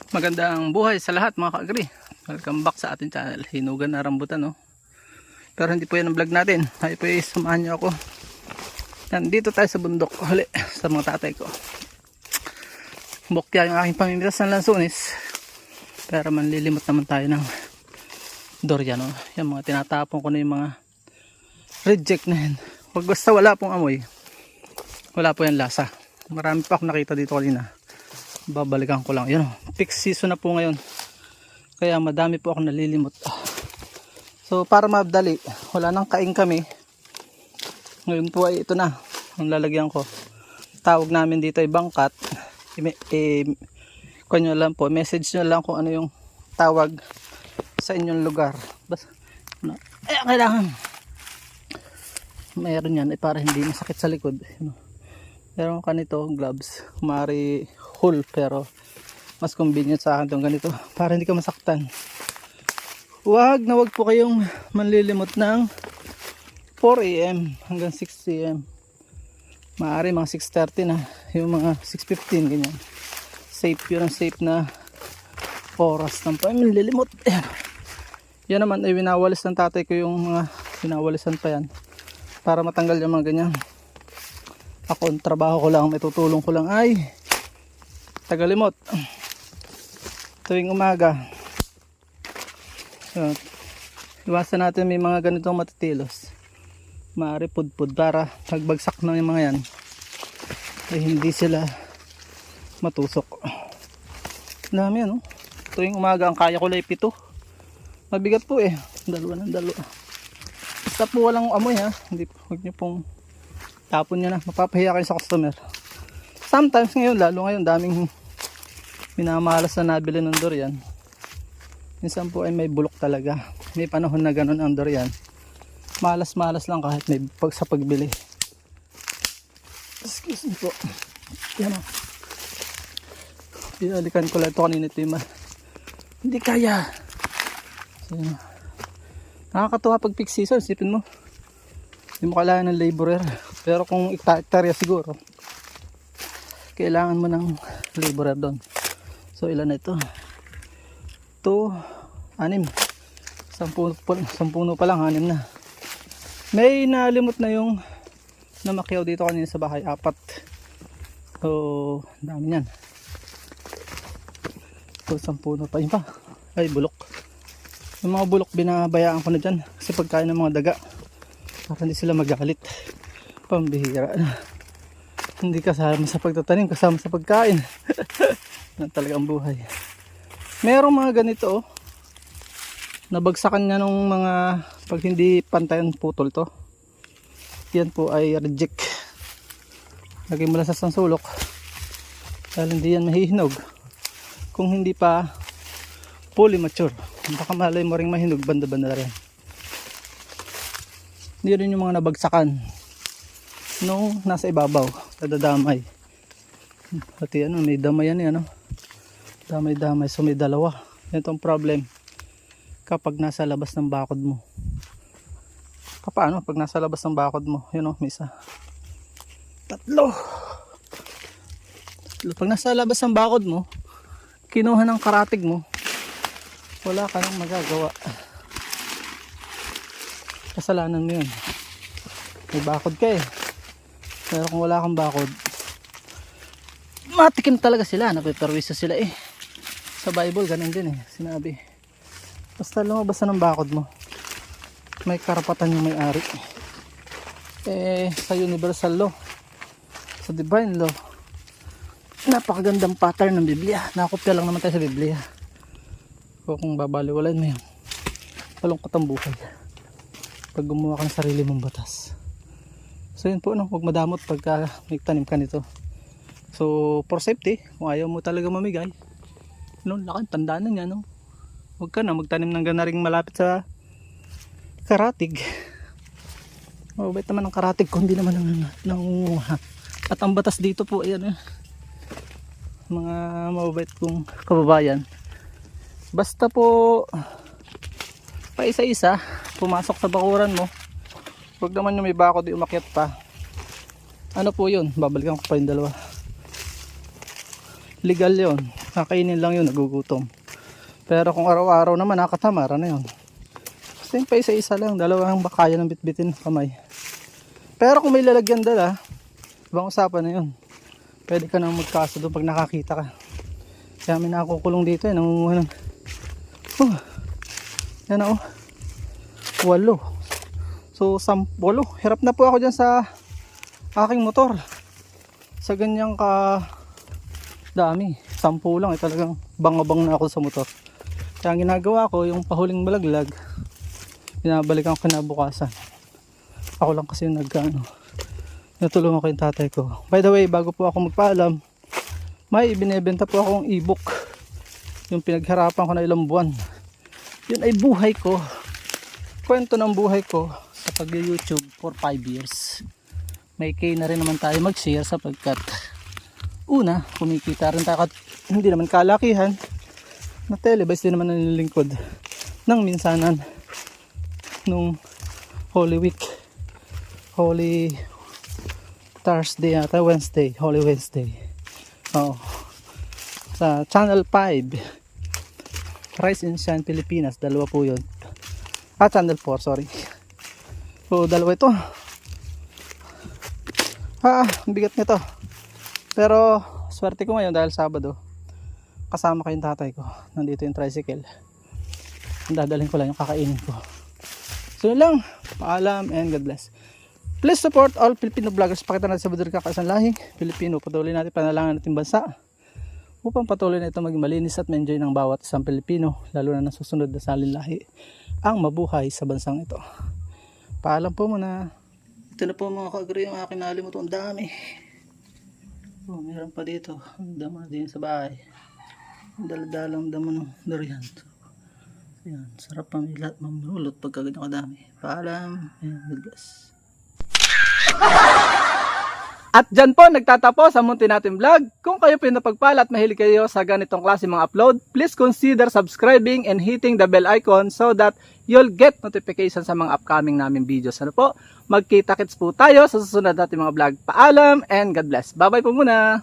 Magandang buhay sa lahat mga ka-agri. Welcome back sa ating channel, Hinugan na Rambutan, no? Pero hindi po yan ang vlog natin. Tayo po samahan niyo ako. Yan, dito tayo sa bundok, huli, sa mga tatay ko. Bukya yung aking pamimitas ng lansunis. Pero manlilimot naman tayo ng durian, no? Yan, mga tinatapon ko na yung mga reject na yan. Pag basta wala pong amoy, wala po yan lasa. Marami pa akong nakita dito kanina. Babalikan ko lang. Yan, peak season na po ngayon. Kaya madami po ako nalilimot. So para madali, wala nang kain kami. Ngayon po ay ito na. Ang lalagyan ko. Tawag namin dito ay bangkat. Kunyo lang po. Message nyo lang kung ano yung tawag sa inyong lugar. Basta, kailangan. Mayroon yan. Para hindi masakit sa likod. Meron ka nito, gloves. Kumari whole, pero mas convenient sa akin itong ganito para hindi ka masaktan. Wag po kayong manlilimot ng 4 AM hanggang 6 AM. Maaari mga 6:30 na, yung mga 6:15 ganyan. Safe yun, ang safe na oras ng manlilimot. Yan naman ay winawalis ng tatay ko, yung mga winawalisan pa yan para matanggal yung mga ganyan. Ako, ang trabaho ko lang, may tutulong ko lang ay tagalimot tuwing umaga. So, iwasan natin may mga ganitong matitilos. Maaari pudpud para pagbagsak ng yung mga yan ay hindi sila matusok. Dami yan, no? Tuwing umaga ang kaya ko lang 7. Mabigat po dalawa ng dalawa. Basta po walang amoy, ha. Hindi, huwag nyo pong tapon nyo na, mapapahiya kayo sa customer. Sometimes ngayon, lalo ngayon, daming minamalas na nabili ng durian. Minsan po ay may bulok talaga. May panahon na ganun ang durian. Malas-malas lang kahit may sa pagbili. Excuse me po. Yan o. Pinalikan ko lang ito kanina ito yung hindi kaya. So, nakakatuwa pag peak season, sipin mo. Hindi mo kailangan ng laborer. Pero kung hektarya siguro, kailangan mo ng laborer doon. So ilan na ito? 2, 6. 10 pa lang, 6 na. May nalimot na yung namakyaw dito kanina sa bahay, 4. So dami yan. So 10 pa yun pa. Ay, bulok. Yung mga bulok binabayaan ko na dyan kasi pagkain ng mga daga para hindi sila magalit. Pambihira na. Hindi kasama sa pagtatanim, kasama sa pagkain. Yan talaga ang buhay. Merong mga ganito, nabagsakan niya nung mga pag hindi pantayan putol to. Yan po ay reject. Lagay mo lang sa sulok dahil hindi yan mahihinog kung hindi pa fully mature. Baka malay mo ring mahinog banda-banda rin. Hindi rin yung mga nabagsakan nung nasa ibabaw, nadadamay. Pati may damay yan, damay-damay. So may dalawa. Ito ang problem kapag nasa labas ng bakod mo. Paano pag nasa labas ng bakod mo? May isa. 3. Pag nasa labas ng bakod mo, kinuha ng karatig mo, wala ka nang magagawa. Kasalanan mo yun. May bakod ka pero kung wala kang bakod, matikim talaga sila, napiperwisyo sila sa Bible ganun din sinabi, basta lumabas na ng bakod mo, may karapatan yung may-ari. Sa universal law, sa divine law, napakagandang pattern ng Biblia, nakopya lang naman tayo sa Biblia. Kung babaliwalain mo yun, malungkot ang buhay pag gumawa ka ng sarili mong batas. So yun po, huwag madamot pagka nagtanim ka nito. So for safety, kung ayaw mo talaga mamigay, tandaan na niya, huwag ka na magtanim ng ganaring malapit sa karatig. Mabait naman ang karatig kung hindi naman nangunguha. At ang batas dito po, ayan mga mabait kong kababayan, basta po pa isa-isa pumasok sa bakuran mo, huwag naman yung may bakod umakyat pa. Ano po yun, babalikan ko pa yung dalawa. legal yon, kakainin lang yun, nagugutom. Pero kung araw-araw naman nakatamara na yun. Basta yung pa isa-isa lang, dalawang bakaya ng bitbitin kamay. Pero kung may lalagyan dala, ibang usapan na yun. Pwede ka nang magkaso doon pag nakakita ka. Kaya may nakukulong dito eh, nangunguha ng yan o, 8. So 8, hirap na po ako dyan sa aking motor. Sa ganyang ka dami, 10 lang eh, talagang bangabang na ako sa motor. Kaya ang ginagawa ko, yung pahuling malaglag, binabalikan ko kinabukasan. Ako lang kasi natulungan ko yung tatay ko. By the way, bago po ako magpaalam, may ibinebenta po akong ebook, yung pinagharapan ko na ilang buwan. Yun ay buhay ko, kwento ng buhay ko sa pag-YouTube for 5 years. May kay na rin naman tayo mag-share sapagkat una, kumikita rin tayo, hindi naman kalakihan na televice din naman nililingkod ng minsanan nung Holy Week, Holy Thursday yata, Wednesday, Holy Wednesday. Sa Channel 5 Rise and Shine Pilipinas, dalawa po yun. Channel 4, sorry. So dalawa ito. Ang bigat nito. Pero swerte ko ngayon dahil Sabado, kasama ko yung tatay ko. Nandito yung tricycle. Dadalhin ko lang yung kakainin ko. So yun lang. Paalam and God bless. Please support all Filipino vloggers. Pakita natin sa Budol Kakaisang Lahing Pilipino. Patuloy natin panalangan natin bansa upang patuloy na ito maging malinis at ma-enjoy ng bawat isang Pilipino, lalo na susunod na salin lahi ang mabuhay sa bansang ito. Paalam po muna. Ito na po mga ka-agree yung aking nalimutan. Ang dami. Meron pa dito. Ang dama din sa bahay. Ang daladalang damo ng durian. Ayan, sarap pamilat mamulot pagka ganyan kadami. Paalam and God bless. At dyan po nagtatapos ang munti natin vlog. Kung kayo po napagpala at mahilig kayo sa ganitong klase mga upload, please consider subscribing and hitting the bell icon so that you'll get notification sa mga upcoming namin videos. Ano po? Magkita-kits po tayo sa susunod natin mga vlog. Paalam and God bless. Bye bye po muna.